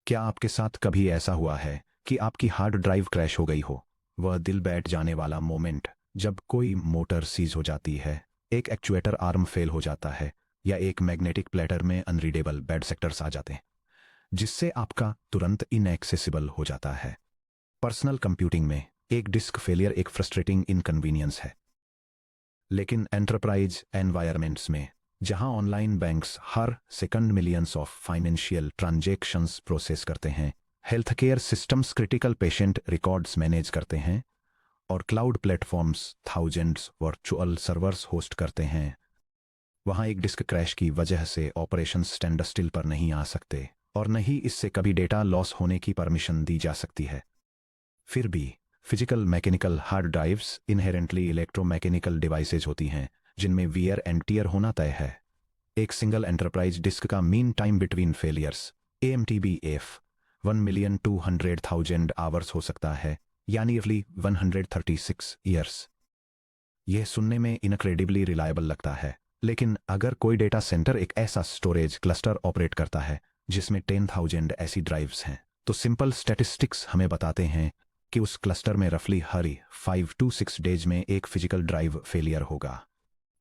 क्या आपके साथ कभी ऐसा हुआ है कि आपकी हार्ड ड्राइव क्रैश हो गई हो? वह दिल बैठ जाने वाला मोमेंट जब कोई मोटर सीज हो जाती है, एक एक्चुएटर आर्म फेल हो जाता है या एक मैग्नेटिक प्लेटर में अनरीडेबल बैड सेक्टर्स आ जाते हैं, जिससे आपका तुरंत इनएक्सेसिबल हो जाता है। पर्सनल कंप्यूटिंग में एक डिस्क फेलियर एक फ्रस्ट्रेटिंग इनकन्वीनियंस है, लेकिन एंटरप्राइज एनवायरमेंट्स में, जहां online banks her second millions of financial transactions process करते हैं, health care systems critical patient records manage करते हैं और cloud platforms thousands virtual servers host करते हैं, वहां एक डिस्क क्रैश की वजह से ऑपरेशंस स्टैंड स्टिल पर नहीं आ सकते और न ही इससे कभी डेटा लॉस होने की परमिशन दी जा सकती है। फिर भी physical mechanical hard drives inherently electromechanical devices होती हैं जिनमें वियर एंड टियर होना तय है। एक सिंगल एंटरप्राइज डिस्क का mean time between failures AMTBF 1,200,000 hours हो सकता है, यानी रफली 136 ईयर्स। यह सुनने में इनक्रेडिबली रिलायबल लगता है, लेकिन अगर कोई डेटा सेंटर एक ऐसा स्टोरेज क्लस्टर ऑपरेट करता है जिसमें 10,000 ऐसी ड्राइव्स हैं, तो सिंपल स्टैटिस्टिक्स हमें बताते हैं कि उस क्लस्टर में रफली हर 5 to 6 डेज में एक फिजिकल ड्राइव फेलियर होगा।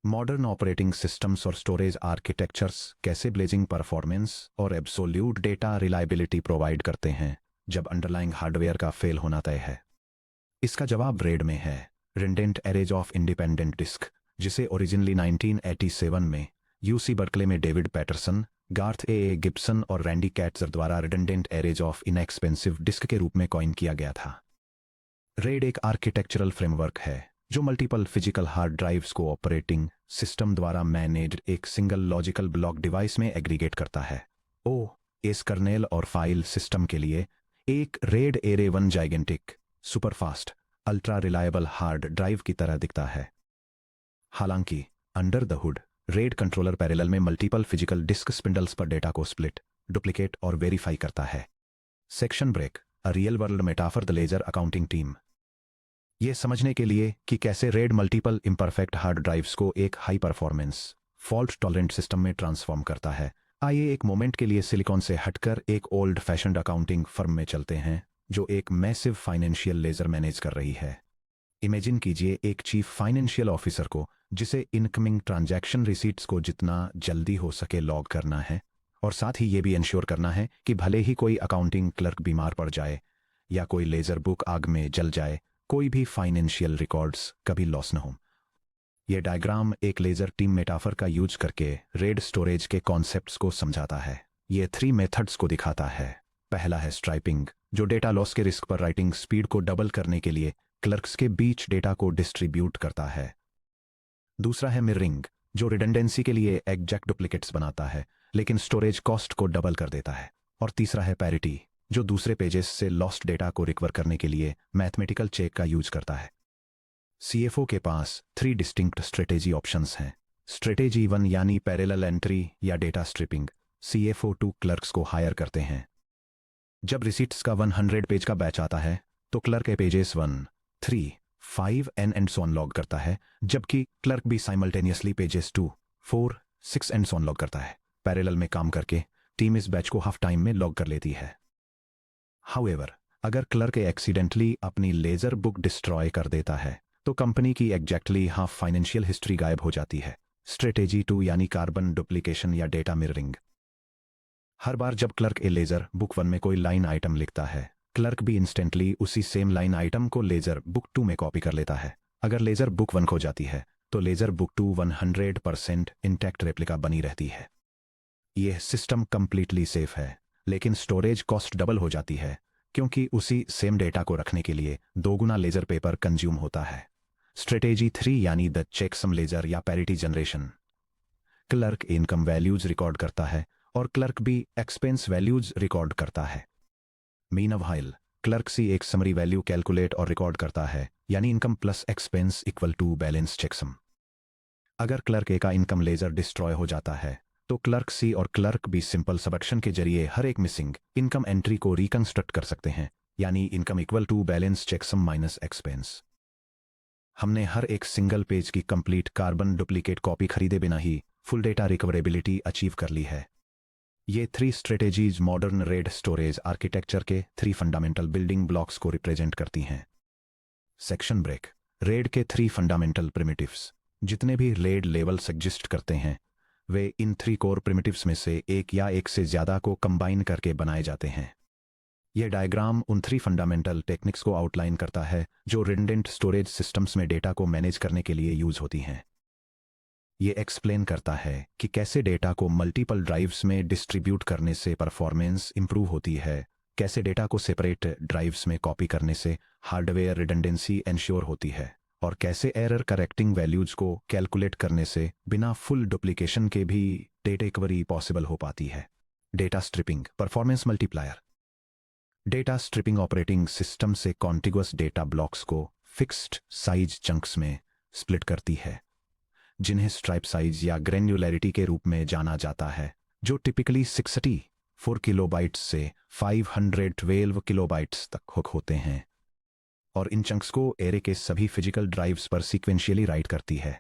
मॉडर्न ऑपरेटिंग सिस्टम्स और स्टोरेज आर्किटेक्चर्स कैसे ब्लेजिंग परफॉर्मेंस और एब्सोल्यूट डेटा रिलायबिलिटी प्रोवाइड करते हैं जब अंडरलाइंग हार्डवेयर का फेल होना तय है? इसका जवाब रेड में है, redundant arrays of independent disk, जिसे ओरिजिनली 1987 में UC बर्कले में David Patterson, Garth A Gibson और रैंडी कैट्जर द्वारा redundant arrays of inexpensive disk के रूप में कॉइन किया गया था। रेड एक आर्किटेक्चरल फ्रेमवर्क है जो मल्टीपल फिजिकल हार्ड ड्राइव्स को ऑपरेटिंग सिस्टम द्वारा मैनेज्ड एक सिंगल लॉजिकल ब्लॉक डिवाइस में एग्रीगेट करता है। इस कर्नेल और फाइल सिस्टम के लिए एक RAID array 1 gigantic superfast ultra reliable hard drive की तरह दिखता है। हालांकि under the hood RAID controller parallel में मल्टीपल फिजिकल डिस्क स्पिंडल्स पर डेटा को स्प्लिट, डुप्लीकेट और वेरीफाई करता है। Section break, a real world metaphor the ledger accounting team. यह समझने के लिए कि कैसे RAID multiple imperfect hard drives को एक high performance fault tolerant system में ट्रांसफॉर्म करता है, आइए एक मोमेंट के लिए सिलिकॉन से हटकर एक ओल्ड फैशन्ड अकाउंटिंग फर्म में चलते हैं जो एक मैसिव फाइनेंशियल लेजर मैनेज कर रही है। इमेजिन कीजिए एक चीफ फाइनेंशियल ऑफिसर को जिसे इनकमिंग ट्रांजैक्शन रिसीट्स को जितना जल्दी हो सके लॉग करना है और साथ ही ये भी इंश्योर करना है कि भले ही कोई अकाउंटिंग क्लर्क बीमार पड़ जाए या कोई लेजर बुक आग में जल जाए, कोई भी फाइनेंशियल रिकॉर्ड्स कभी लॉस न हो। यह डायग्राम एक लेजर टीम मेटाफर का यूज करके रेड स्टोरेज के कॉन्सेप्ट्स को समझाता है। यह 3 मेथड्स को दिखाता है। पहला है स्ट्राइपिंग, जो डेटा लॉस के रिस्क पर राइटिंग स्पीड को डबल करने के लिए क्लर्क्स के बीच डेटा को डिस्ट्रीब्यूट करता है। दूसरा है मिररिंग, जो रिडंडेंसी के लिए एग्जैक्ट डुप्लीकेट्स बनाता है लेकिन स्टोरेज कॉस्ट को डबल कर देता है। और तीसरा है पैरिटी, जो दूसरे पेजेस से लॉस्ट डेटा को रिकवर करने के लिए मैथमेटिकल चेक का यूज करता है। CFO के पास 3 डिस्टिंक्ट स्ट्रेटेजी ऑप्शंस हैं। स्ट्रेटेजी 1 यानी पैरेलल एंट्री या डेटा स्ट्रिपिंग। CFO 2 क्लर्क्स को हायर करते हैं। जब रिसीट्स का 100 पेज का बैच आता है तो clerk A pages 1, 3, 5 and so on log करता है, जबकि क्लर्क भी simultaneously pages 2, 4, 6 and so on log करता है। पैरेलल में काम करके टीम इस बैच को हाफ टाइम में लॉग कर लेती है। हाउएवर, अगर क्लर्क एक्सीडेंटली अपनी लेजर बुक डिस्ट्रॉय कर देता है तो कंपनी की एग्जैक्टली हाफ फाइनेंशियल हिस्ट्री गायब हो जाती है। स्ट्रेटेजी 2 यानी कार्बन डुप्लीकेशन या डेटा मिररिंग। हर बार जब क्लर्क ए लेजर बुक 1 में कोई लाइन आइटम लिखता है, क्लर्क भी इंस्टेंटली उसी सेम लाइन आइटम को लेजर बुक 2 में कॉपी कर लेता है। अगर लेजर बुक 1 खो जाती है तो लेजर बुक 2 100% इंटैक्ट रेप्लिका बनी रहती है। यह सिस्टम कंप्लीटली सेफ है, लेकिन स्टोरेज कॉस्ट डबल हो जाती है क्योंकि उसी सेम डेटा को रखने के लिए 2 गुना लेजर पेपर कंज्यूम होता है। स्ट्रेटेजी 3 यानी द चेकसम लेजर या parity generation. Clerk income values record करता है और क्लर्क भी एक्सपेंस वैल्यूज रिकॉर्ड करता है। मीनवाइल, क्लर्क सी एक समरी वैल्यू कैलकुलेट और रिकॉर्ड करता है, यानी income plus expense equal to balance checksum. अगर क्लर्क ए का इनकम लेजर डिस्ट्रॉय हो जाता है तो क्लर्क सी और क्लर्क भी सिंपल सबट्रैक्शन के जरिए हर एक मिसिंग इनकम एंट्री को रिकंस्ट्रक्ट कर सकते हैं, यानी income equal to balance checksum minus expense. हमने हर एक सिंगल पेज की कंप्लीट कार्बन डुप्लीकेट कॉपी खरीदे बिना ही फुल डेटा रिकवरेबिलिटी अचीव कर ली है। ये 3 strategies modern RAID storage architecture के 3 फंडामेंटल बिल्डिंग ब्लॉक्स को रिप्रेजेंट करती हैं। Section break. रेड के 3 फंडामेंटल प्रिमिटिव्स। जितने भी रेड लेवल्स एग्जिस्ट करते हैं वे इन 3 कोर प्रिमिटिव्स में से एक या एक से ज़्यादा को कंबाइन करके बनाए जाते हैं। यह डायग्राम उन 3 फंडामेंटल टेक्निक्स को आउटलाइन करता है जो रिडंडेंट स्टोरेज सिस्टम्स में डेटा को मैनेज करने के लिए यूज होती हैं। ये एक्सप्लेन करता है कि कैसे डेटा को मल्टीपल ड्राइव्स में डिस्ट्रीब्यूट करने से परफॉर्मेंस इंप्रूव होती है, कैसे डेटा को सेपरेट ड्राइव्स में कॉपी करने से हार्डवेयर रिडंडेंसी एंश्योर होती है, और कैसे एरर करेक्टिंग वैल्यूज को कैलकुलेट करने से बिना फुल डुप्लीकेशन के भी डेटा रिकवरी पॉसिबल हो पाती है। Data striping, performance multiplier. Data striping operating system से कॉन्टिगुअस डेटा ब्लॉक्स को फिक्स्ड साइज चंक्स में स्प्लिट करती है, जिन्हें स्ट्राइप साइज या ग्रेन्युलैरिटी के रूप में जाना जाता है, जो टिपिकली 64 किलोबाइट्स से 512 किलोबाइट्स तक हुक होते हैं, और इन चंक्स को एरे के सभी फिजिकल ड्राइव्स पर सीक्वेंशियली राइट करती है।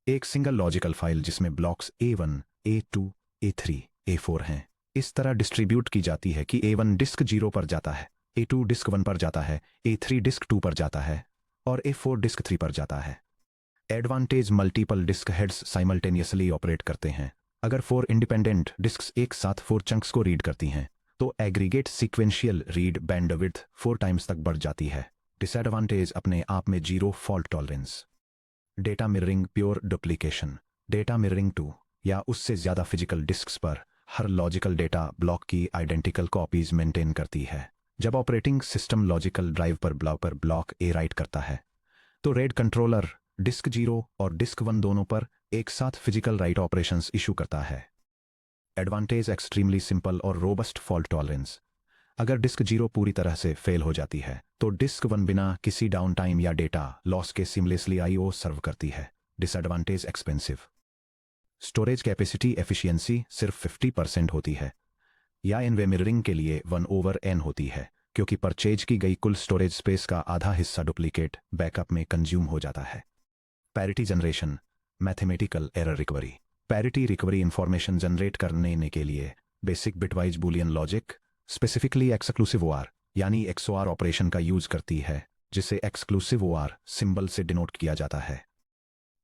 एक सिंगल लॉजिकल फाइल जिसमें blocks A1, A2, A3, A4 हैं, इस तरह डिस्ट्रीब्यूट की जाती है कि A1 डिस्क 0 पर जाता है, A2 डिस्क 1 पर जाता है, A3 डिस्क 2 पर जाता है और A4 डिस्क 3 पर जाता है। Advantage, multiple disc heads simultaneously operate करते हैं। अगर 4 इंडिपेंडेंट डिस्क्स एक साथ 4 चंक्स को रीड करती हैं तो aggregate sequential read bandwidth 4 times तक बढ़ जाती है। डिसएडवांटेज अपने आप में 0 fault tolerance. Data mirroring, pure duplication. Data mirroring 2 या उससे ज़्यादा फिजिकल डिस्क्स पर हर लॉजिकल डेटा ब्लॉक की आइडेंटिकल कॉपीज मेंटेन करती है। जब ऑपरेटिंग सिस्टम लॉजिकल ड्राइव पर ब्लॉक ए राइट करता है तो रेड कंट्रोलर डिस्क 0 और डिस्क 1 दोनों पर एक साथ फिजिकल राइट ऑपरेशंस इशू करता है। एडवांटेज, एक्सट्रीमली सिंपल और रोबस्ट फॉल्ट टॉलरेंस। अगर डिस्क 0 पूरी तरह से फेल हो जाती है तो डिस्क 1 बिना किसी डाउन टाइम या डेटा लॉस के सीमलेसली आईओ सर्व करती है। Disadvantage, expensive. Storage capacity efficiency सिर्फ 50% होती है, या इनवे मिररिंग के लिए 1/n होती है, क्योंकि परचेज की गई कुल स्टोरेज स्पेस का आधा हिस्सा डुप्लीकेट बैकअप में कंज्यूम हो जाता है। Parity generation, mathematical error recovery. Parity recovery information generate करने के लिए basic bitwise Boolean logic, specifically exclusive OR यानी XOR ऑपरेशन का यूज करती है, जिसे एक्सक्लूसिव OR सिंबल से डिनोट किया जाता है।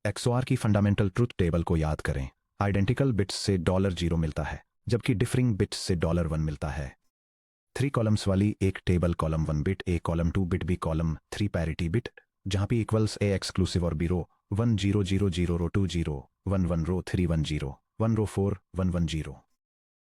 XOR की फंडामेंटल ट्रुथ टेबल को याद करें। आइडेंटिकल बिट्स से $0 मिलता है, जबकि डिफरिंग बिट्स से $1 मिलता है। 3 कॉलम्स वाली एक table, column 1 bit A, column 2 bit B, column 3 parity bit, जहां P equals A exclusive or B row 1 0 0 0 row 2 0 1 1 row 3 1 0 1 row 4 1 1 0।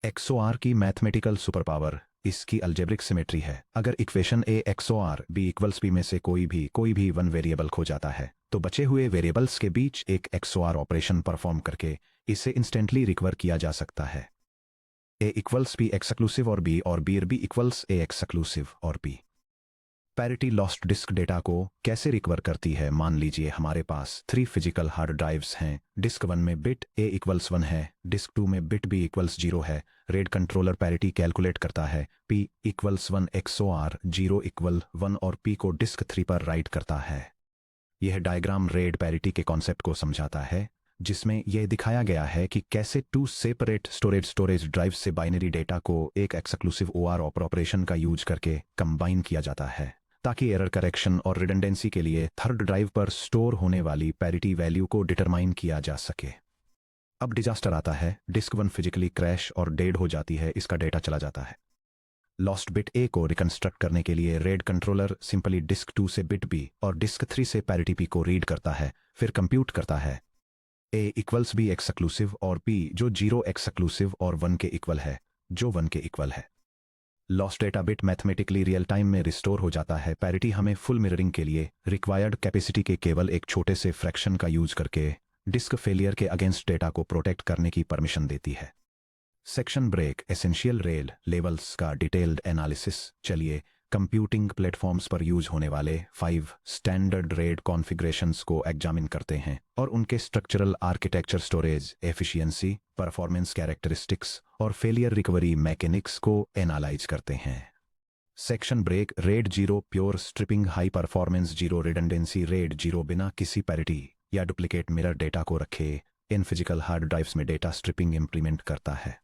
XOR की मैथमेटिकल सुपर पावर इसकी अलजेब्रिक सिमेट्री है। अगर equation A XOR B equals P में से कोई भी 1 variable खो जाता है तो बचे हुए वेरिएबल्स के बीच एक XOR ऑपरेशन परफॉर्म करके इसे इंस्टेंटली रिकवर किया जा सकता है। A equals P exclusive or B equals A exclusive or P। Parity lost disk data को कैसे रिकवर करती है। मान लीजिए हमारे पास 3 फिजिकल हार्ड ड्राइव्स हैं। डिस्क 1 में बिट A इक्वल्स 1 है, डिस्क 2 में बिट B इक्वल्स 0 है। रेड कंट्रोलर पैरिटी कैलकुलेट करता है, P इक्वल्स 1 XOR 0 इक्वल 1 और P को डिस्क 3 पर राइट करता है। यह डायग्राम रेड पैरिटी के कॉन्सेप्ट को समझाता है, जिसमें यह दिखाया गया है कि कैसे 2 सेपरेट स्टोरेज ड्राइव से बाइनरी डेटा को एक एक्सक्लूसिव OR ऑपरेशन का यूज करके कंबाइन किया जाता है, ताकि एरर करेक्शन और रिडंडेंसी के लिए थर्ड ड्राइव पर स्टोर होने वाली पैरिटी वैल्यू को डिटरमाइन किया जा सके। अब डिजास्टर आता है, डिस्क 1 फिजिकली क्रैश और डेड हो जाती है, इसका डेटा चला जाता है। लॉस्ट बिट A को रिकंस्ट्रक्ट करने के लिए रेड कंट्रोलर सिंपली डिस्क 2 से बिट B और डिस्क 3 से पैरिटी P को रीड करता है, फिर कंप्यूट करता है। A equals B exclusive or P जो 0 एक्सक्लूसिव और 1 के इक्वल है, जो 1 के इक्वल है। Lost data bit mathematically real time में रिस्टोर हो जाता है। पैरिटी हमें फुल मिररिंग के लिए रिक्वायर्ड कैपेसिटी के केवल एक छोटे से फ्रैक्शन का यूज करके डिस्क फेलियर के अगेंस्ट डेटा को प्रोटेक्ट करने की परमिशन देती है। Section break, essential RAID levels का डिटेल्ड एनालिसिस। चलिए कंप्यूटिंग प्लेटफॉर्म्स पर यूज होने वाले 5 स्टैंडर्ड रेड कॉन्फ़िगरेशंस को एग्जामिन करते हैं और उनके structural architecture, storage efficiency, performance characteristics और फेलियर रिकवरी मैकेनिक्स को एनालाइज करते हैं। Section break, RAID 0 pure striping, high performance 0 redundancy. RAID 0 बिना किसी पैरिटी या डुप्लीकेट मिरर डेटा को रखे इन फिजिकल हार्ड ड्राइव्स में डेटा स्ट्रिपिंग इंप्लीमेंट करता है।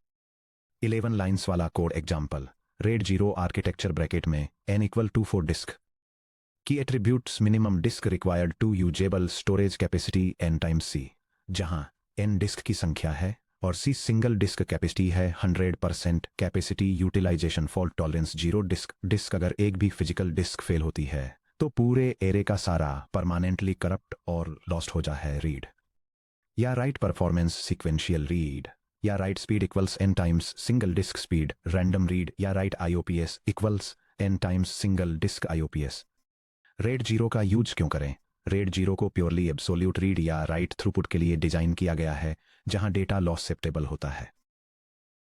11 लाइन्स वाला code example. RAID 0 architecture bracket में n इक्वल टू 4 डिस्क की attributes minimum disk required two usable storage capacity n times c, जहां n डिस्क की संख्या है और c सिंगल डिस्क कैपेसिटी है। 100% capacity utilisation, fault tolerance 0 disk अगर एक भी फिजिकल डिस्क फेल होती है तो पूरे एरे का सारा परमानेंटली करप्ट और लॉस्ट हो जाए है। रीड या राइट परफॉर्मेंस सीक्वेंशियल रीड या write speed equals n times single disk speed. Random read या write IOPS equals n times single disk IOPS। RAID 0 का यूज क्यों करें? रेड 0 को प्योरली एब्सोल्यूट रीड या राइट थ्रूपुट के लिए डिजाइन किया गया है, जहां डेटा लॉस सेप्टेबल होता है।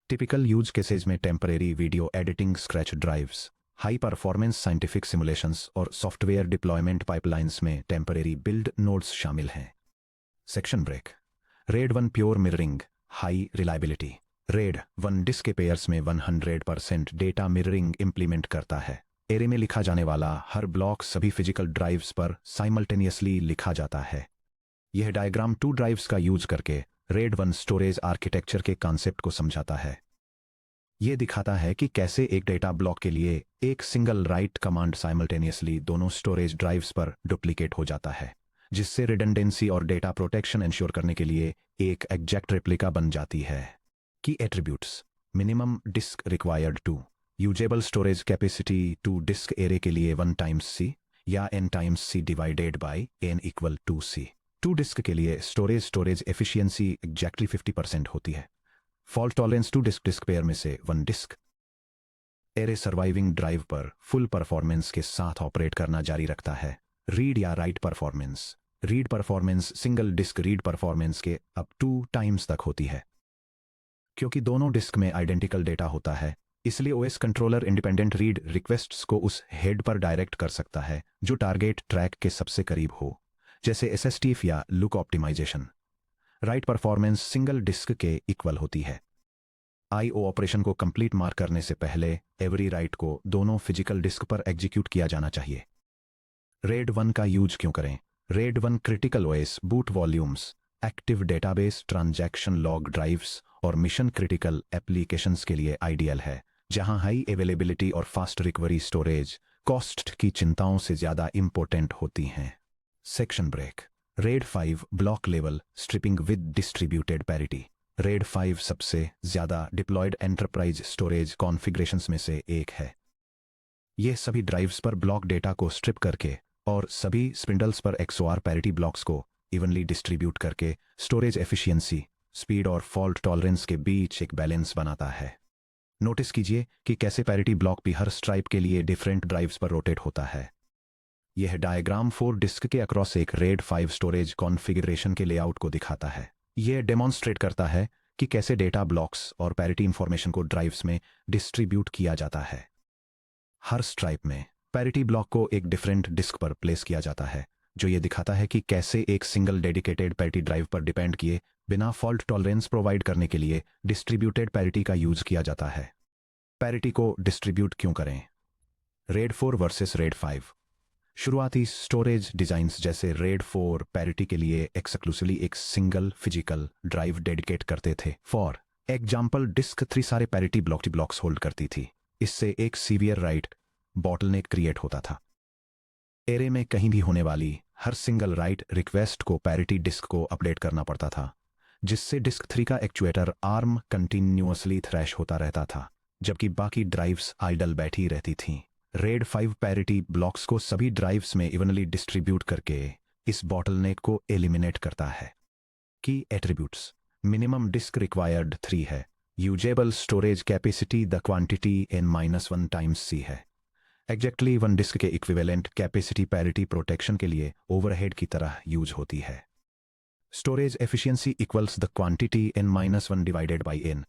टिपिकल यूज केसेज में temporary video editing, scratch drives, high performance scientific simulations और सॉफ्टवेयर डिप्लॉयमेंट पाइपलाइंस में टेम्परेरी बिल्ड नोड्स शामिल हैं। Section break. RAID 1 pure mirroring, high reliability. RAID 1 disk के पेयर्स में 100% data mirroring implement करता है। Array में लिखा जाने वाला हर ब्लॉक सभी फिजिकल ड्राइव्स पर साइमल्टेनियसली लिखा जाता है। यह डायग्राम 2 ड्राइव्स का यूज करके रेड 1 स्टोरेज आर्किटेक्चर के कॉन्सेप्ट को समझाता है। यह दिखाता है कि कैसे एक डेटा ब्लॉक के लिए एक सिंगल राइट कमांड साइमल्टेनियसली दोनों स्टोरेज ड्राइव्स पर डुप्लीकेट हो जाता है, जिससे रिडंडेंसी और डेटा प्रोटेक्शन इंश्योर करने के लिए एक एग्जैक्ट रेप्लिका बन जाती है। की attributes minimum disk required two usable storage capacity two disk array के लिए 1 टाइम्स c या n times c divided by n equal to c। 2 disk के लिए स्टोरेज एफिशिएंसी एग्जैक्टली 50% होती है। फॉल्ट टॉलरेंस 2 डिस्क पेयर में से 1 डिस्क। एरे सर्वाइविंग ड्राइव पर फुल परफॉर्मेंस के साथ ऑपरेट करना जारी रखता है। रीड या write performance. Read performance single disk read performance के अप 2 टाइम्स तक होती है। क्योंकि दोनों डिस्क में आइडेंटिकल डेटा होता है, इसलिए OS controller independent read requests को उस हेड पर डायरेक्ट कर सकता है जो टारगेट ट्रैक के सबसे करीब हो, जैसे SSTF या look optimisation. Write performance single disk के इक्वल होती है। IO ऑपरेशन को कंप्लीट मार्क करने से पहले एवरी राइट को दोनों फिजिकल डिस्क पर एग्जीक्यूट किया जाना चाहिए। रेड 1 का यूज क्यों करें? RAID 1 critical OS boot volumes, active database, transaction log drives और मिशन क्रिटिकल एप्लीकेशंस के लिए आइडियल है, जहां हाई अवेलेबिलिटी और फास्ट रिकवरी स्टोरेज कॉस्ट की चिंताओं से ज्यादा इंपॉर्टेंट होती हैं। Section break. RAID 5 block level striping with distributed parity. RAID 5 सबसे ज्यादा डिप्लॉयड एंटरप्राइज स्टोरेज कॉन्फ़िगरेशंस में से एक है। यह सभी ड्राइव्स पर ब्लॉक डेटा को स्ट्रिप करके और सभी स्पिंडल्स पर XOR पैरिटी ब्लॉक्स को इवनली डिस्ट्रीब्यूट करके स्टोरेज एफिशिएंसी, स्पीड और फॉल्ट टॉलरेंस के बीच एक बैलेंस बनाता है। नोटिस कीजिए कि कैसे पैरिटी ब्लॉक भी हर स्ट्राइप के लिए डिफरेंट ड्राइव्स पर रोटेट होता है। यह डायग्राम 4 डिस्क के अक्रॉस एक रेड 5 स्टोरेज कॉन्फ़िगरेशन के लेआउट को दिखाता है। यह डेमोन्स्ट्रेट करता है कि कैसे डेटा ब्लॉक्स और पैरिटी इंफॉर्मेशन को ड्राइव्स में डिस्ट्रीब्यूट किया जाता है। हर स्ट्राइप में पैरिटी ब्लॉक को एक डिफरेंट डिस्क पर प्लेस किया जाता है, जो यह दिखाता है कि कैसे एक सिंगल डेडिकेटेड पैरिटी ड्राइव पर डिपेंड किए बिना फॉल्ट टॉलरेंस प्रोवाइड करने के लिए डिस्ट्रीब्यूटेड पैरिटी का यूज किया जाता है। पैरिटी को डिस्ट्रीब्यूट क्यों करें? Red 4 versus red 5। शुरुआती स्टोरेज डिजाइन्स जैसे रेड 4 पैरिटी के लिए एक्सक्लूसिवली एक सिंगल फिजिकल ड्राइव डेडिकेट करते थे। फॉर एग्जाम्पल डिस्क 3 सारे पैरिटी ब्लॉक्स होल्ड करती थी। इससे एक सीवियर राइट बॉटलनेक क्रिएट होता था। एरे में कहीं भी होने वाली हर सिंगल राइट रिक्वेस्ट को पैरिटी डिस्क को अपडेट करना पड़ता था, जिससे डिस्क 3 का एक्चुएटर आर्म कंटिन्यूअसली थ्रैश होता रहता था, जबकि बाकी ड्राइव्स आइडल बैठी रहती थीं। रेड 5 पैरिटी ब्लॉक्स को सभी ड्राइव्स में इवनली डिस्ट्रीब्यूट करके इस बॉटलनेक को एलिमिनेट करता है। की एट्रीब्यूट्स मिनिमम डिस्क रिक्वायर्ड 3 है। Usable storage capacity the quantity n-1 times c है। एग्जैक्टली 1 डिस्क के इक्विवेलेंट कैपेसिटी पैरिटी प्रोटेक्शन के लिए ओवरहेड की तरह यूज होती है। Storage efficiency equals the quantity n-1 divided by n।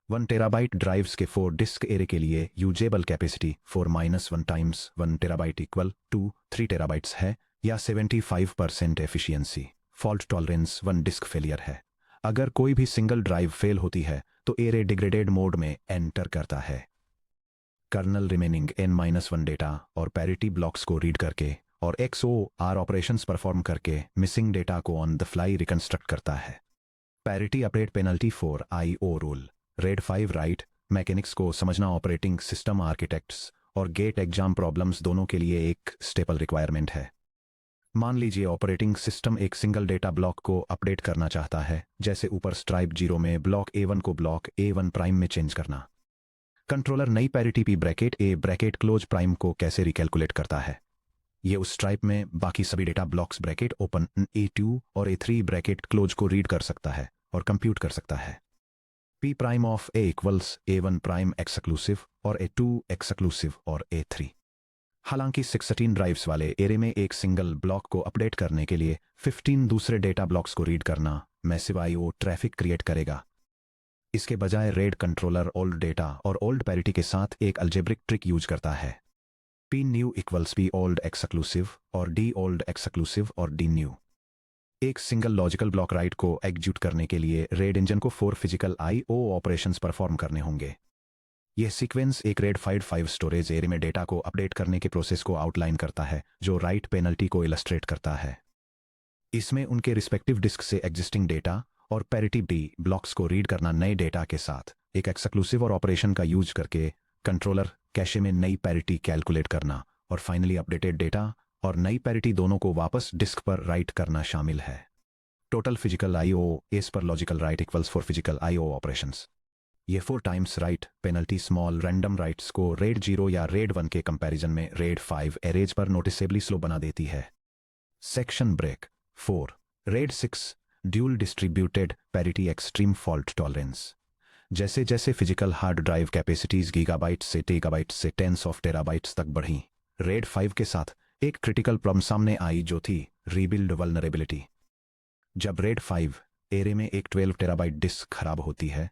1 terabyte drives के 4 डिस्क एरे के लिए usable capacity 4-1 times 1 terabyte equal to 3 terabytes है, या 75% efficiency. Fault tolerance 1 disk failure है। अगर कोई भी सिंगल ड्राइव फेल होती है तो एरे डिग्रेडेड मोड में एंटर करता है। कर्नल रिमेनिंग n-1 डेटा और पैरिटी ब्लॉक्स को रीड करके और XOR ऑपरेशंस परफॉर्म करके मिसिंग डेटा को ऑन द फ्लाई रिकंस्ट्रक्ट करता है। Parity update penalty for IO rule. Red 5 right mechanics को समझना ऑपरेटिंग सिस्टम आर्किटेक्ट्स और गेट एग्जाम प्रॉब्लम्स दोनों के लिए एक स्टेपल रिक्वायरमेंट है। मान लीजिए ऑपरेटिंग सिस्टम एक सिंगल डेटा ब्लॉक को अपडेट करना चाहता है, जैसे ऊपर स्ट्राइप 0 में ब्लॉक A1 को ब्लॉक A1 प्राइम में चेंज करना। कंट्रोलर नई parity P bracket A bracket close prime को कैसे रिकैलकुलेट करता है? ये उस स्ट्राइप में बाकी सभी data blocks bracket open A2 और A3 ब्रैकेट क्लोज को रीड कर सकता है और कंप्यूट कर सकता है। P prime of A equals A1 prime exclusive और A2 एक्सक्लूसिव और A3। हालांकि 16 ड्राइव्स वाले एरे में एक सिंगल ब्लॉक को अपडेट करने के लिए 15 दूसरे डेटा ब्लॉक्स को रीड करना मैसिव IO ट्रैफिक क्रिएट करेगा। इसके बजाय रेड कंट्रोलर ओल्ड डेटा और ओल्ड पैरिटी के साथ एक अलजेब्रिक ट्रिक यूज करता है। P new equals P old exclusive और D ओल्ड एक्सक्लूसिव और D न्यू। एक सिंगल लॉजिकल ब्लॉक राइट को एग्जीक्यूट करने के लिए रेड इंजन को 4 फिजिकल IO ऑपरेशंस परफॉर्म करने होंगे। यह सीक्वेंस एक रेड 5 स्टोरेज एरे में डेटा को अपडेट करने के प्रोसेस को आउटलाइन करता है, जो राइट पेनल्टी को इलस्ट्रेट करता है। इसमें उनके रिस्पेक्टिव डिस्क से एग्जिस्टिंग डेटा और पैरिटी B ब्लॉक्स को रीड करना नए डेटा के साथ एक एक्सक्लूसिव और ऑपरेशन का यूज करके कंट्रोलर कैशे में नई पैरिटी कैलकुलेट करना और फाइनली अपडेटेड डेटा और नई पैरिटी दोनों को वापस डिस्क पर राइट करना शामिल है। Total physical IO as per logical write equals 4 physical IO operations. ये 4 times write penalty small random writes को रेड 0 या रेड 1 के कंपैरिजन में रेड 5 एरेज पर नोटिसेबली स्लो बना देती है। Section break 4 RAID 6 dual distributed parity extreme fault tolerance. जैसे जैसे physical hard drive capacities gigabytes से टेगाबाइट्स से टेंस ऑफ टेराबाइट्स तक बढ़ी, रेड 5 के साथ एक क्रिटिकल प्रॉब्लम सामने आई, जो थी रीबिल्ड वल्नरेबिलिटी। जब रेड 5 एरे में एक 12 टेराबाइट डिस्क खराब होती है,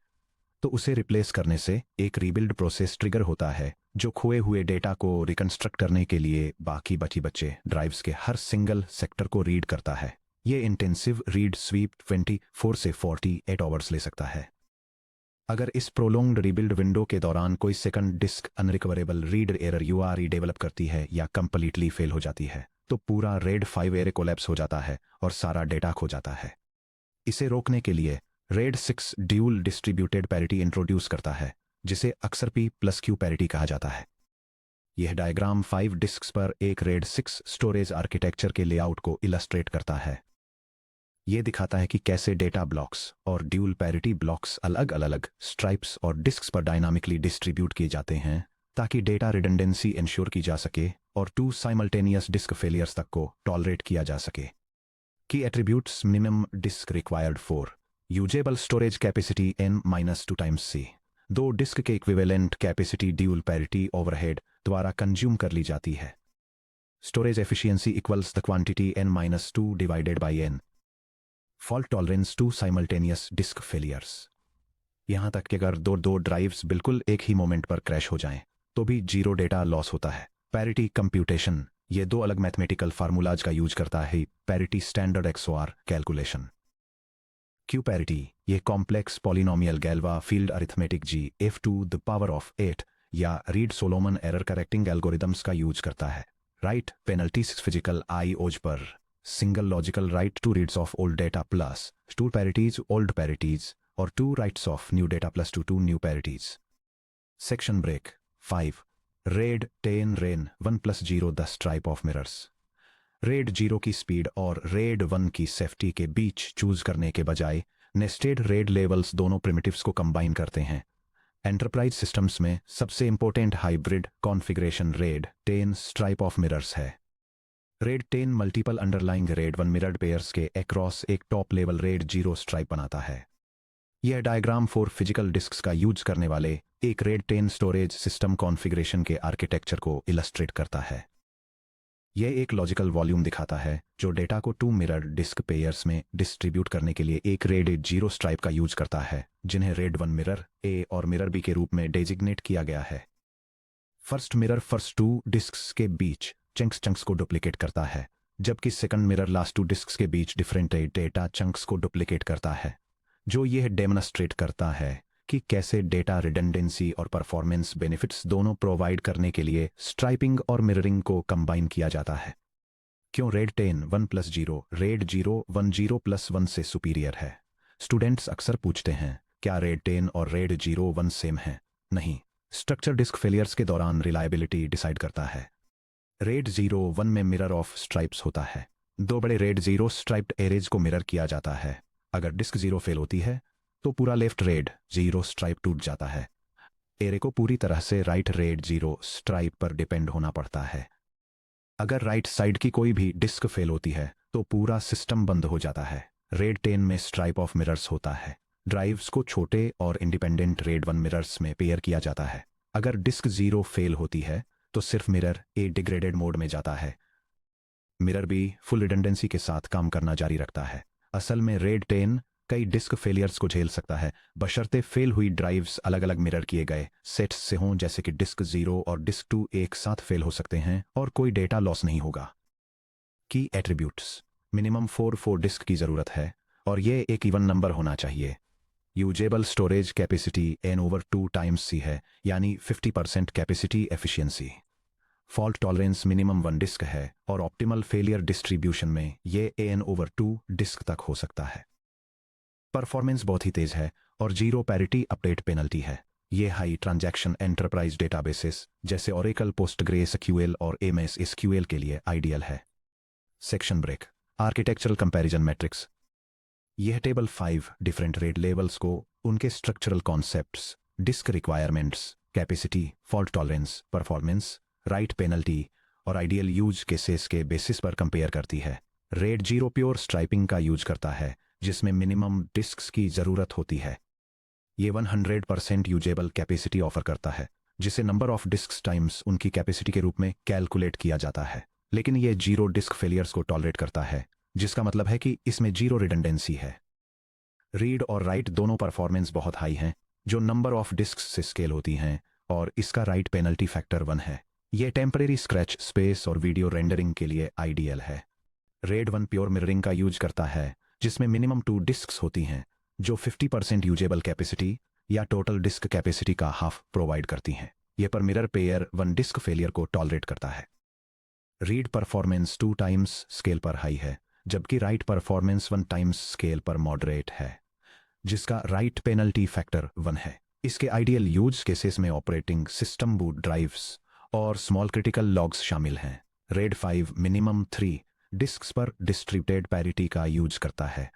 तो उसे रिप्लेस करने से एक रीबिल्ड प्रोसेस ट्रिगर होता है, जो खोए हुए डेटा को रिकंस्ट्रक्ट करने के लिए बाकी बचे ड्राइव्स के हर सिंगल सेक्टर को रीड करता है। ये इंटेंसिव रीड स्वीप 24 से 48 आवर्स ले सकता है। अगर इस प्रोलोंग्ड रीबिल्ड विंडो के दौरान कोई second disk unrecoverable read error URE develop करती है या कंप्लीटली फेल हो जाती है, तो पूरा रेड 5 एरे कोलैप्स हो जाता है और सारा डेटा खो जाता है। इसे रोकने के लिए red 6 dual distributed parity introduce करता है, जिसे अक्सर P+Q पैरिटी कहा जाता है। यह डायग्राम 5 डिस्क्स पर एक रेड 6 स्टोरेज आर्किटेक्चर के लेआउट को इलस्ट्रेट करता है। यह दिखाता है कि कैसे डेटा ब्लॉक्स और ड्यूल पैरिटी ब्लॉक्स अलग अलग स्ट्राइप्स और डिस्क्स पर डायनामिकली डिस्ट्रीब्यूट किए जाते हैं, ताकि डेटा रिडंडेंसी इंश्योर की जा सके और 2 साइमल्टेनियस डिस्क फेलियर्स तक को टॉलरेट किया जा सके। की attributes minimum disk required for usable storage capacity n-2 times C। 2 disk के equivalent capacity dual parity overhead द्वारा कंज्यूम कर ली जाती है। Storage efficiency equals the quantity n-2 divided by n। Fault tolerance 2 simultaneous disk failures. यहां तक कि अगर दो ड्राइव्स बिल्कुल एक ही मोमेंट पर क्रैश हो जाएं, तो भी 0 डेटा लॉस होता है। पैरिटी कंप्यूटेशन ये 2 अलग मैथमेटिकल फार्मूलाज का यूज करता है। Parity standard XOR calculation. Q parity ये complex polynomial Galois field arithmetic F⁴ या Reed Solomon error correcting algorithms का यूज करता है। राइट पेनल्टी 6 फिजिकल IOs पर single logical write 2 reads of old data plus 2 parities old parities और 2 writes of new data plus 2 new parities. Section break 5 RAID 10 RAID 1+0 the stripe of mirrors. RAID 0 की speed और red 1 की safety के बीच choose करने के बजाय nested RAID levels दोनों primitives को कंबाइन करते हैं। एंटरप्राइज सिस्टम्स में सबसे important hybrid configuration RAID 10 stripe of mirrors है। RAID 10 multiple underlying RAID 1 mirrored pairs के अक्रॉस एक टॉप लेवल रेड 0 स्ट्राइप बनाता है। यह डायग्राम 4 फिजिकल डिस्क्स का यूज करने वाले एक रेड 10 स्टोरेज सिस्टम कॉन्फ़िगरेशन के आर्किटेक्चर को इलस्ट्रेट करता है। यह एक लॉजिकल वॉल्यूम दिखाता है, जो डेटा को 2 मिरर डिस्क पेयर्स में डिस्ट्रीब्यूट करने के लिए एक रेड 0 स्ट्राइप का यूज करता है, जिन्हें रेड 1 मिरर A और मिरर B के रूप में डेजिग्नेट किया गया है। फर्स्ट मिरर फर्स्ट 2 डिस्क्स के बीच चंक्स को डुप्लीकेट करता है, जबकि सेकंड मिरर लास्ट 2 डिस्क्स के बीच डिफरेंट डेटा चंक्स को डुप्लीकेट करता है, जो यह डेमोन्स्ट्रेट करता है कि कैसे डेटा रिडंडेंसी और परफॉर्मेंस बेनिफिट्स दोनों प्रोवाइड करने के लिए स्ट्राइपिंग और मिररिंग को कंबाइन किया जाता है। क्यों रेड 10 1+0 रेड 0 1 0+1 से सुपीरियर है? स्टूडेंट्स अक्सर पूछते हैं क्या रेड 10 और रेड 01 सेम हैं? नहीं। स्ट्रक्चर डिस्क फेलियर्स के दौरान रिलायबिलिटी डिसाइड करता है। रेड 01 में मिरर ऑफ स्ट्राइप्स होता है। दो बड़े रेड 0 स्ट्राइप्ड एरेज को मिरर किया जाता है। अगर डिस्क 0 फेल होती है तो पूरा लेफ्ट रेड 0 स्ट्राइप टूट जाता है। एरे को पूरी तरह से राइट रेड 0 स्ट्राइप पर डिपेंड होना पड़ता है। अगर राइट साइड की कोई भी डिस्क फेल होती है तो पूरा सिस्टम बंद हो जाता है। रेड 10 में स्ट्राइप ऑफ मिरर्स होता है। ड्राइव्स को छोटे और इंडिपेंडेंट रेड 1 मिरर्स में पेयर किया जाता है। अगर डिस्क 0 फेल होती है तो सिर्फ मिरर ए डिग्रेडेड मोड में जाता है। मिरर बी फुल रिडंडेंसी के साथ काम करना जारी रखता है। असल में रेड 10 कई डिस्क फेलियर्स को झेल सकता है, बशर्ते फेल हुई ड्राइव्स अलग अलग मिरर किए गए सेट्स से हों, जैसे कि डिस्क 0 और डिस्क 2 एक साथ फेल हो सकते हैं और कोई डेटा लॉस नहीं होगा। की एट्रीब्यूट्स: मिनिमम 4 डिस्क की जरूरत है और ये एक इवन नंबर होना चाहिए। Usable storage capacity n/2 times C है, यानी 50% capacity efficiency. Fault tolerance minimum 1 disk है और ऑप्टिमल फेलियर डिस्ट्रीब्यूशन में ये n/2 डिस्क तक हो सकता है। परफॉर्मेंस बहुत ही तेज है और जीरो पैरिटी अपडेट पेनल्टी है। ये हाई ट्रांजैक्शन एंटरप्राइज डेटाबेसेस जैसे ओरेकल, पोस्टग्रेसक्यूएल और एमएस एसक्यूएल के लिए आइडियल है। Section break: architectural comparison matrix. यह टेबल 5 डिफरेंट रेड लेवल्स को उनके structural concepts, disk requirements, capacity, fault tolerance, performance, write penalty और आइडियल यूज केसेस के बेसिस पर कंपेयर करती है। रेड 0 प्योर स्ट्राइपिंग का यूज करता है जिसमें मिनिमम डिस्क्स की जरूरत होती है। ये 100% यूजेबल कैपेसिटी ऑफर करता है जिसे नंबर ऑफ डिस्क्स टाइम्स उनकी कैपेसिटी के रूप में कैलकुलेट किया जाता है। लेकिन ये 0 डिस्क फेलियर्स को टॉलरेट करता है, जिसका मतलब है कि इसमें 0 रिडंडेंसी है। रीड और राइट दोनों परफॉर्मेंस बहुत हाई हैं, जो नंबर ऑफ डिस्क्स से स्केल होती हैं, और इसका राइट पेनल्टी फैक्टर 1 है। यह टेम्परेरी स्क्रैच स्पेस और वीडियो रेंडरिंग के लिए आइडियल है। रेड 1 प्योर मिररिंग का यूज करता है जिसमें मिनिमम 2 डिस्क्स होती हैं, जो 50% यूजेबल कैपेसिटी या टोटल डिस्क कैपेसिटी का हाफ प्रोवाइड करती हैं। यह पर मिरर पेयर 1 डिस्क फेलियर को टॉलरेट करता है। रीड परफॉर्मेंस 2 टाइम्स स्केल पर हाई है, जबकि राइट परफॉर्मेंस 1 टाइम्स स्केल पर मॉडरेट है, जिसका राइट पेनल्टी फैक्टर 1 है। इसके आइडियल यूज केसेस में ऑपरेटिंग सिस्टम, बूट ड्राइव्स और स्मॉल क्रिटिकल लॉग्स शामिल हैं। रेड 5 मिनिमम 3 डिस्क्स पर डिस्ट्रीब्यूटेड पैरिटी का यूज करता है।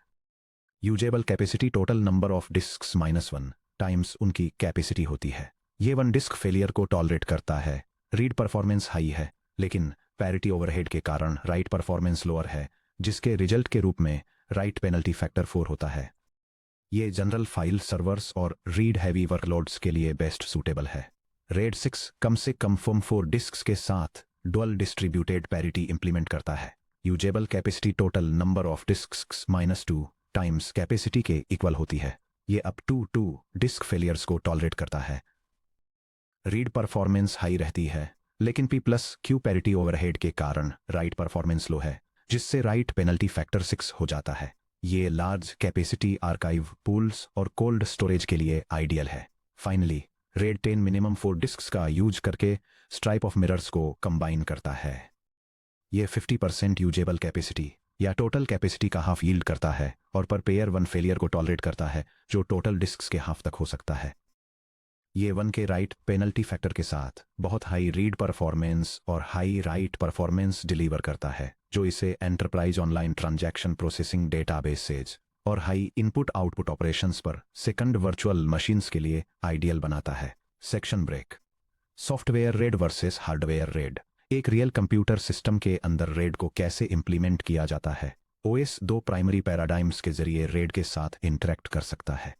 Usable capacity total number of disks -1 times उनकी कैपेसिटी होती है। ये 1 डिस्क फेलियर को टॉलरेट करता है। रीड परफॉर्मेंस हाई है, लेकिन पैरिटी ओवरहेड के कारण राइट परफॉर्मेंस लोअर है, जिसके रिजल्ट के रूप में राइट पेनल्टी फैक्टर 4 होता है। ये जनरल फाइल सर्वर्स और रीड हैवी वर्कलोड्स के लिए बेस्ट सूटेबल है। रेड 6 कम से कम 4 डिस्क्स के साथ डुअल डिस्ट्रीब्यूटेड पैरिटी इंप्लीमेंट करता है। Usable capacity total number of disks -2 times capacity के इक्वल होती है। ये अप टू 2 डिस्क फेलियर्स को टॉलरेट करता है। रीड परफॉर्मेंस हाई रहती है, लेकिन P+Q पैरिटी ओवरहेड के कारण राइट परफॉर्मेंस लो है, जिससे राइट पेनल्टी फैक्टर 6 हो जाता है। ये लार्ज कैपेसिटी आर्काइव पूल्स और कोल्ड स्टोरेज के लिए आइडियल है। फाइनली, रेड 10 मिनिमम 4 डिस्क्स का यूज करके स्ट्राइप ऑफ मिरर्स को कंबाइन करता है। ये 50% यूजेबल कैपेसिटी या टोटल कैपेसिटी का हाफ यील्ड करता है और पर पेयर 1 फेलियर को टॉलरेट करता है, जो टोटल डिस्क्स के हाफ तक हो सकता है। ये 1 के राइट पेनल्टी फैक्टर के साथ बहुत हाई रीड परफॉर्मेंस और हाई राइट परफॉर्मेंस डिलीवर करता है, जो इसे enterprise online transaction processing databases और high input output operations per second virtual machines के लिए आइडियल बनाता है। Section break: software RAID versus hardware RAID. एक रियल कंप्यूटर सिस्टम के अंदर रेड को कैसे इंप्लीमेंट किया जाता है? ओएस 2 प्राइमरी पैराडाइम्स के जरिए रेड के साथ इंटरेक्ट कर सकता है।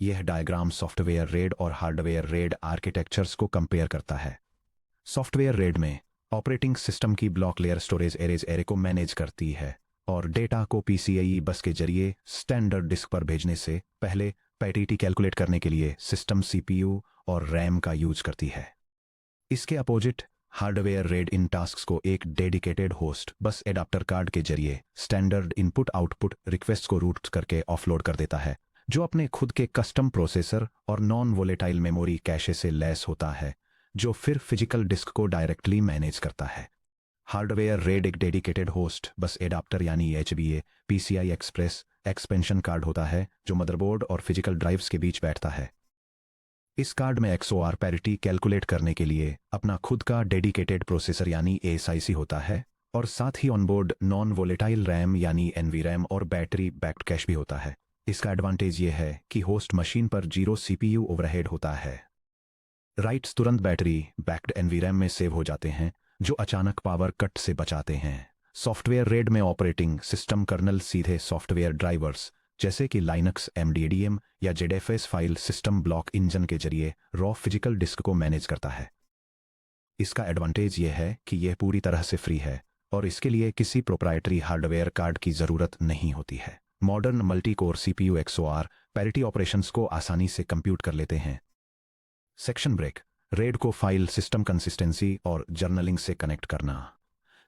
यह डायग्राम सॉफ्टवेयर रेड और हार्डवेयर रेड आर्किटेक्चर्स को कंपेयर करता है। सॉफ्टवेयर रेड में ऑपरेटिंग सिस्टम की ब्लॉक लेयर स्टोरेज एरे को मैनेज करती है और डेटा को PCIe बस के जरिए स्टैंडर्ड डिस्क पर भेजने से पहले पैरिटी कैलकुलेट करने के लिए सिस्टम CPU और रैम का यूज करती है। इसके अपोजिट हार्डवेयर रेड इन टास्क्स को एक डेडिकेटेड होस्ट बस एडाप्टर कार्ड के जरिए स्टैंडर्ड इनपुट आउटपुट रिक्वेस्ट को रूट करके ऑफलोड कर देता है, जो अपने खुद के कस्टम प्रोसेसर और नॉन वोलेटाइल मेमोरी कैशे से लैस होता है, जो फिर फिजिकल डिस्क को डायरेक्टली मैनेज करता है। हार्डवेयर रेड एक डेडिकेटेड होस्ट बस एडाप्टर यानी HBA, PCI Express expansion card होता है जो मदरबोर्ड और फिजिकल ड्राइव्स के बीच बैठता है। इस कार्ड में XOR पैरिटी कैलकुलेट करने के लिए अपना खुद का डेडिकेटेड प्रोसेसर यानी ASIC होता है और साथ ही ऑनबोर्ड नॉन वोलेटाइल रैम यानी NVRAM और बैटरी बैक्ड कैश भी होता है। इसका एडवांटेज ये है कि होस्ट मशीन पर 0 CPU ओवरहेड होता है। राइट्स तुरंत बैटरी बैक्ड NVRAM में सेव हो जाते हैं जो अचानक पावर कट से बचाते हैं। सॉफ्टवेयर रेड में ऑपरेटिंग सिस्टम कर्नल सीधे सॉफ्टवेयर ड्राइवर्स जैसे कि लाइनक्स MDDM या ZFS file system block engine के जरिए रॉ फिजिकल डिस्क को मैनेज करता है। इसका एडवांटेज यह है कि यह पूरी तरह से फ्री है और इसके लिए किसी प्रोप्राइटरी हार्डवेयर कार्ड की ज़रूरत नहीं होती है। Modern multi core CPU XOR parity operations को आसानी से कंप्यूट कर लेते हैं। सेक्शन ब्रेक, रेड को फाइल सिस्टम कंसिस्टेंसी और जर्नलिंग से कनेक्ट करना।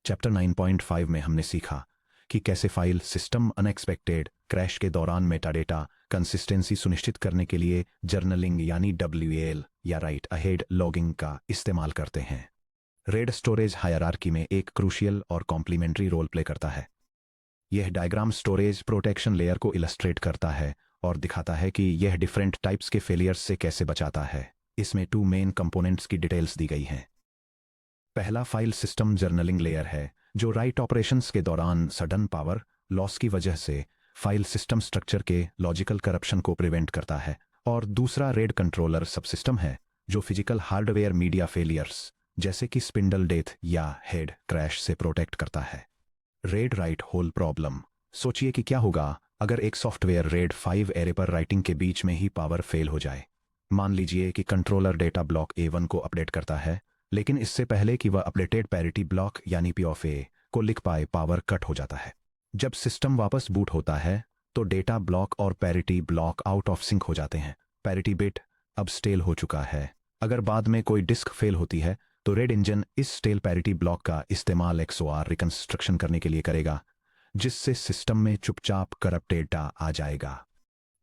चैप्टर 9.5 में हमने सीखा कि कैसे फाइल सिस्टम अनएक्सपेक्टेड क्रैश के दौरान मेटाडेटा कंसिस्टेंसी सुनिश्चित करने के लिए जर्नलिंग यानी WAL या राइट अहेड लॉगिंग का इस्तेमाल करते हैं। रेड स्टोरेज हायरार्की में एक क्रूशियल और कॉम्प्लीमेंट्री रोल प्ले करता है। यह डायग्राम स्टोरेज प्रोटेक्शन लेयर को इलस्ट्रेट करता है और दिखाता है कि यह डिफरेंट टाइप्स के फेलियर्स से कैसे बचाता है। इसमें 2 मेन कंपोनेंट्स की डिटेल्स दी गई हैं। पहला फाइल सिस्टम जर्नलिंग लेयर है जो राइट ऑपरेशंस के दौरान सडन पावर लॉस की वजह से फाइल सिस्टम स्ट्रक्चर के लॉजिकल करप्शन को प्रिवेंट करता है, और दूसरा रेड कंट्रोलर सबसिस्टम है जो फिजिकल हार्डवेयर मीडिया फेलियर्स जैसे कि स्पिंडल डेथ या हेड क्रैश से प्रोटेक्ट करता है। रेड राइट होल प्रॉब्लम, सोचिए कि क्या होगा अगर एक सॉफ्टवेयर रेड 5 एरे पर राइटिंग के बीच में ही पावर फेल हो जाए। मान लीजिए कि कंट्रोलर डेटा ब्लॉक A1 को अपडेट करता है, लेकिन इससे पहले कि वह अपडेटेड पैरिटी ब्लॉक यानी P ऑफ A को लिख पाए पावर कट हो जाता है। जब सिस्टम वापस बूट होता है तो डेटा ब्लॉक और parity block out of sync हो जाते हैं। पैरिटी बिट अब स्टेल हो चुका है। अगर बाद में कोई डिस्क फेल होती है तो रेड इंजन इस स्टेल पैरिटी ब्लॉक का इस्तेमाल XOR रिकंस्ट्रक्शन करने के लिए करेगा, जिससे सिस्टम में चुपचाप करप्ट डेटा आ जाएगा।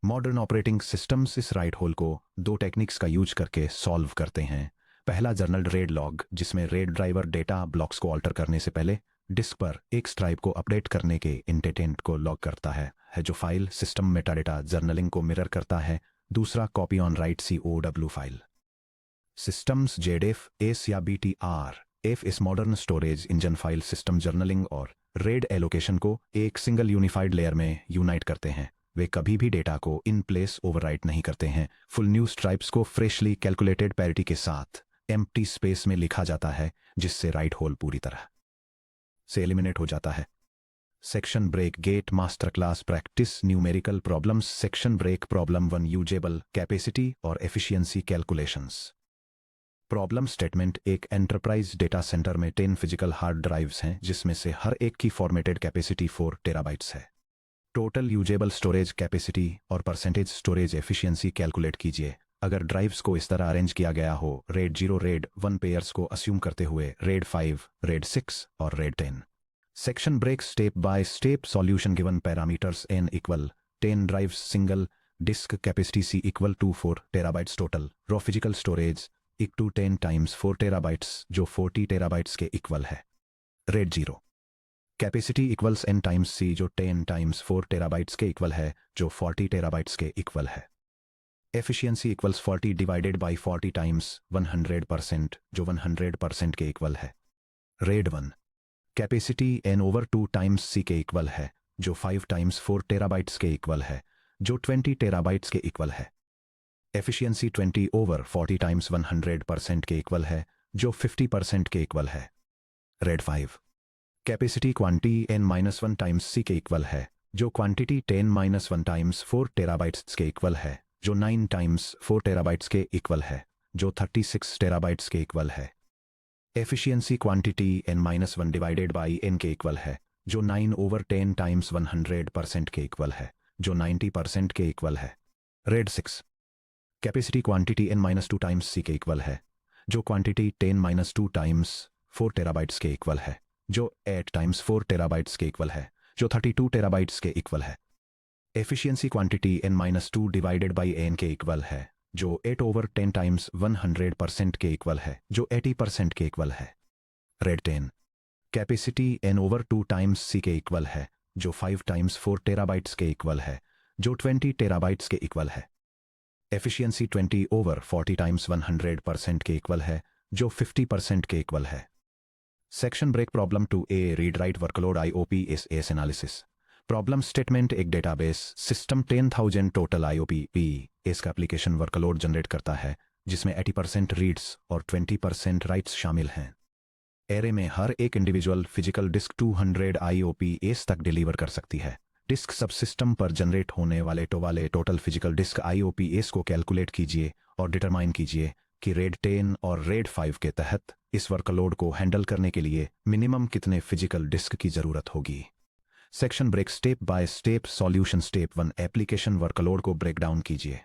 मॉडर्न ऑपरेटिंग सिस्टम्स इस राइट होल को 2 टेक्निक्स का यूज करके सॉल्व करते हैं। पहला जर्नल रेड लॉग, जिसमें रेड ड्राइवर डेटा ब्लॉक्स को ऑल्टर करने से पहले डिस्क पर एक स्ट्राइप को अपडेट करने के इंटेंट को लॉग करता है जो फाइल सिस्टम मेटाडेटा जर्नलिंग को मिरर करता है। दूसरा copy on right COW file systems ZF ACE या BTR F इस modern storage engine file system journaling और रेड एलोकेशन को एक सिंगल यूनिफाइड लेयर में यूनाइट करते हैं। वे कभी भी डेटा को इन प्लेस ओवरराइट नहीं करते हैं। फुल न्यू स्ट्राइप्स को फ्रेशली कैलकुलेटेड पैरिटी के साथ एम्प्टी स्पेस में लिखा जाता है, जिससे राइट होल पूरी तरह से एलिमिनेट हो जाता है। Section break GATE master class practice numerical problems. Section break problem 1 usable capacity और एफिशिएंसी कैलकुलेशंस। प्रॉब्लम स्टेटमेंट, एक एंटरप्राइज डेटा सेंटर में 10 फिजिकल हार्ड ड्राइव्स हैं जिसमें से हर एक की फॉर्मेटेड कैपेसिटी 4 टेराबाइट्स है। टोटल यूजेबल स्टोरेज कैपेसिटी और परसेंटेज स्टोरेज एफिशिएंसी कैलकुलेट कीजिए। अगर ड्राइव्स को इस तरह अरेंज किया गया हो, रेड 0 रेड 1 पेयर्स को अस्यूम करते हुए रेड 5 रेड 6 और RAID 10। Section break step by step solution given parameters n equal 10 drives single disk capacity C equal to 4 terabytes total raw physical storage equal to 10 times 4 terabytes जो 40 terabytes के equal है। RAID 0 capacity equals n times C जो 10 times 4 terabytes के equal है जो 40 terabytes के equal है। Efficiency equals 40 divided by 40 times 100% जो 100% के इक्वल है। Red 1 capacity n over 2 times C के इक्वल है जो 5 टाइम्स 4 टेराबाइट्स के इक्वल है जो 20 टेराबाइट्स के इक्वल है। एफिशिएंसी 20 ओवर 40 टाइम्स 100% के इक्वल है जो 50% के इक्वल है। Red 5 capacity quantity n-1 times C के इक्वल है जो क्वांटिटी 10-1 टाइम्स 4 टेराबाइट्स के इक्वल है जो 9 टाइम्स 4 टेराबाइट्स के इक्वल है जो 36 टेराबाइट्स के इक्वल है। Efficiency quantity n-1 divided by n के इक्वल है जो 9 ओवर 10 टाइम्स 100% के इक्वल है जो 90% के इक्वल है। Red 6 capacity quantity n-2 times C के इक्वल है जो क्वांटिटी 10-2 टाइम्स 4 टेराबाइट्स के इक्वल है जो 8 टाइम्स 4 टेराबाइट्स के इक्वल है जो 32 टेराबाइट्स के इक्वल है। Efficiency quantity n-2 divided by n के इक्वल है जो 8 ओवर 10 टाइम्स 100% के इक्वल है जो 80% के इक्वल है। RAID 10 capacity n over 2 times C के इक्वल है जो 5 टाइम्स 4 टेराबाइट्स के इक्वल है, जो 20 टेराबाइट्स के इक्वल है। एफिशिएंसी 20/40 टाइम्स 100% के इक्वल है, जो 50% के इक्वल है। Section break problem 2a read write workload IOPS analysis. Problem statement एक डेटाबेस सिस्टम 10,000 टोटल IOPS का एप्लीकेशन वर्कलोड जनरेट करता है, जिसमें 80% रीड्स और 20% राइट्स शामिल हैं। एरे में हर एक इंडिविजुअल फिजिकल डिस्क 200 IOPS तक डिलीवर कर सकती है। डिस्क सबसिस्टम पर जनरेट होने वाले टोटल फिजिकल डिस्क IOPS को कैलकुलेट कीजिए और डिटरमाइन कीजिए कि रेड 10 और रेड 5 के तहत इस वर्कलोड को हैंडल करने के लिए मिनिमम कितने फिजिकल डिस्क की जरूरत होगी। Section break step by step solution. Step 1 application workload को ब्रेक डाउन कीजिए।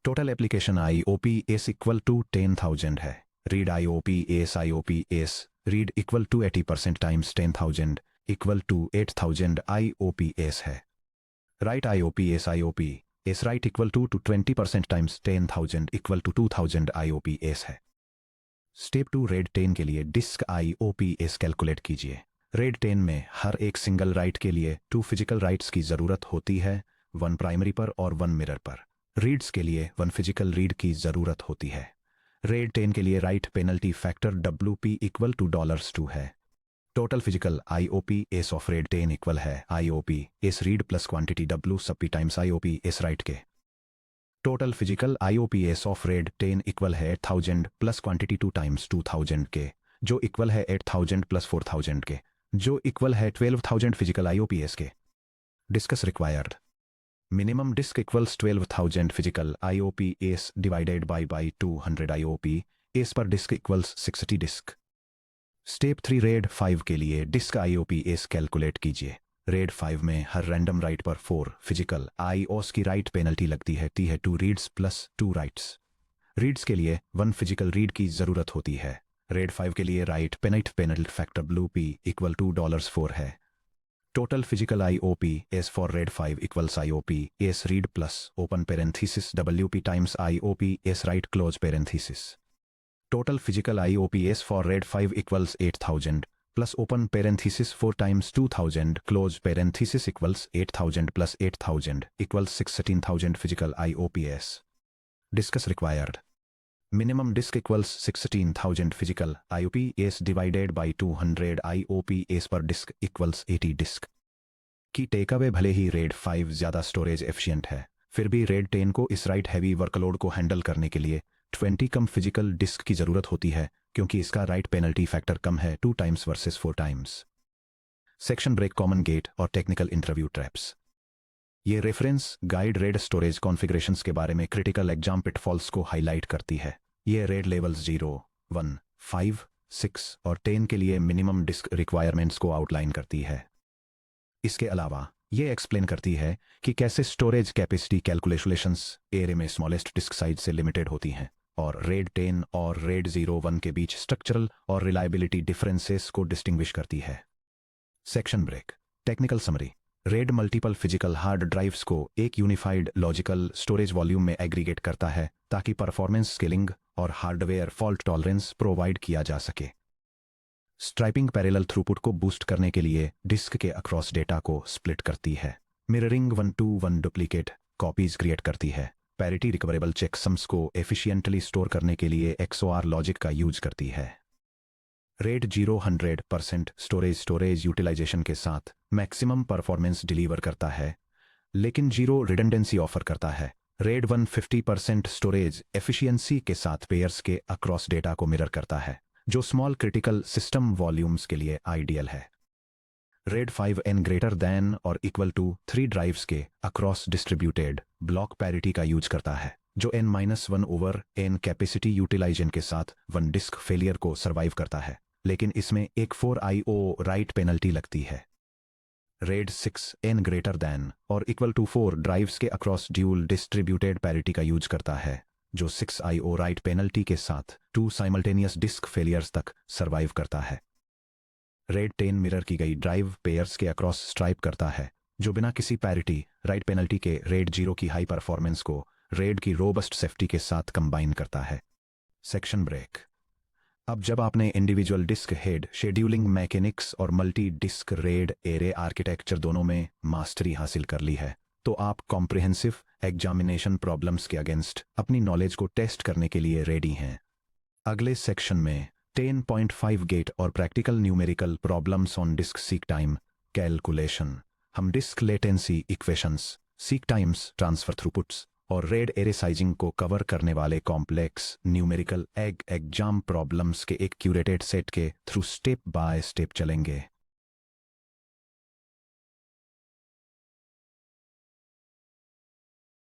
Total application IOPS equal to 10,000 है। Read IOPS read equal to 80% times 10,000 equal to 8,000 IOPS है। Write IOPS write equal to 20% times 10,000 equal to 2,000 IOPS है। Step 2 RAID 10 के लिए disk IOPS calculate कीजिए। RAID 10 में हर एक single right के लिए 2 फिजिकल राइट्स की जरूरत होती है, 1 प्राइमरी पर और 1 मिरर पर। रीड्स के लिए 1 फिजिकल रीड की जरूरत होती है। रेड 10 के लिए write penalty factor WP equal to $2 है। Total physical IOPS of RAID 10 equal है IOPS read plus quantity W sub P times IOPS write के। Total physical IOPS of RAID 10 equal है 8,000 प्लस क्वांटिटी 2 टाइम्स 2,000 के, जो equal है 8,000 plus 4,000 के, जो equal है 12,000 फिजिकल IOPS के। Disks required. Minimum disk equals 12,000 physical IOPS divided by 200 IOPS per disk equals 60 disk. Step 3 RAID 5 के लिए डिस्क IOPS कैलकुलेट कीजिए। रेड 5 में हर रैंडम राइट पर 4 फिजिकल IOPS की राइट पेनल्टी लगती है 2 रीड्स प्लस 2 राइट्स। रीड्स के लिए 1 फिजिकल रीड की जरूरत होती है। रेड 5 के लिए write penalty factor WP equal to $4 है। Total physical IOPS for RAID 5 equals IOPS read plus open parenthesis WP times IOPS write close parenthesis. Total physical IOPS for RAID 5 equals 8,000 plus open parenthesis 4 times 2,000 close parenthesis equals 8,000 plus 8,000 equals 16,000 physical IOPS। Disks required. Minimum disk equals 16,000 physical IOPS divided by 200 IOPS per disk equals 80 disc. की take away भले ही red 5 ज्यादा storage efficient है, फिर भी red 10 को इस right heavy workload को handle करने के लिए 20 कम फिजिकल डिस्क की जरूरत होती है, क्योंकि इसका राइट पेनल्टी फैक्टर कम है 2 times versus 4 times. Section break common GATE और टेक्निकल इंटरव्यू ट्रैप्स। ये reference guide RAID storage configurations के बारे में क्रिटिकल एग्जाम पिटफॉल्स को हाईलाइट करती है। ये रेड लेवल्स 0, 1, 5, 6 और 10 के लिए मिनिमम डिस्क रिक्वायरमेंट्स को आउटलाइन करती है। इसके अलावा ये एक्सप्लेन करती है कि कैसे स्टोरेज कैपेसिटी कैलकुलेशंस एरे में स्मॉलेस्ट डिस्क साइज से लिमिटेड होती हैं और रेड 10 और रेड 0, 1 के बीच स्ट्रक्चरल और रिलायबिलिटी डिफरेंसेस को डिस्टिंग्विश करती है। Section break. Technical summary. RAID multiple physical hard drives को एक यूनिफाइड लॉजिकल स्टोरेज वॉल्यूम में एग्रीगेट करता है ताकि परफॉर्मेंस स्केलिंग और हार्डवेयर फॉल्ट टॉलरेंस प्रोवाइड किया जा सके। स्ट्राइपिंग पैरेलल थ्रूपुट को बूस्ट करने के लिए डिस्क के अक्रॉस डेटा को स्प्लिट करती है। Mirroring 1-to-1 duplicate copies create करती है। पैरिटी रिकवरेबल चेकसम्स को एफिशिएंटली स्टोर करने के लिए XOR लॉजिक का यूज करती है। रेड 100% स्टोरेज यूटिलाइजेशन के साथ मैक्सिमम परफॉर्मेंस डिलीवर करता है, लेकिन 0 रिडंडेंसी ऑफर करता है। रेड 150% स्टोरेज एफिशिएंसी के साथ पेयर्स के अक्रॉस डेटा को मिरर करता है, जो स्मॉल क्रिटिकल सिस्टम वॉल्यूम्स के लिए आइडियल है। रेड 5 n ग्रेटर दैन और इक्वल टू 3 ड्राइव्स के अक्रॉस डिस्ट्रीब्यूटेड ब्लॉक पैरिटी का यूज करता है, जो n-1/n कैपेसिटी यूटिलाइजेशन के साथ 1 डिस्क फेलियर को सर्वाइव करता है, लेकिन इसमें एक 4 IO राइट पेनल्टी लगती है। रेड 6 n ग्रेटर दैन और इक्वल टू 4 ड्राइव्स के अक्रॉस ड्यूल डिस्ट्रीब्यूटेड पैरिटी का यूज करता है, जो 6 IO राइट पेनल्टी के साथ 2 साइमल्टेनियस डिस्क फेलियर्स तक सर्वाइव करता है। रेड 10 मिरर की गई ड्राइव पेयर्स के अक्रॉस स्ट्राइप करता है, जो बिना किसी पैरिटी राइट पेनल्टी के रेड 0 की हाई परफॉर्मेंस को रेड की रोबस्ट सेफ्टी के साथ कंबाइन करता है। Section break. अब जब आपने individual disk head scheduling mechanics और multi disk RAID array architecture दोनों में मास्टरी हासिल कर ली है, तो आप कॉम्प्रिहेंसिव एग्जामिनेशन प्रॉब्लम्स के अगेंस्ट अपनी नॉलेज को टेस्ट करने के लिए रेडी हैं। अगले सेक्शन में 10.5 गेट और practical numerical problems on disk seek time calculation हम disk latency equations, seek times, transfer throughputs और रेड एरे साइजिंग को कवर करने वाले कॉम्प्लेक्स न्यूमेरिकल एग्जाम प्रॉब्लम्स के एक क्यूरेटेड सेट के थ्रू स्टेप बाय स्टेप चलेंगे।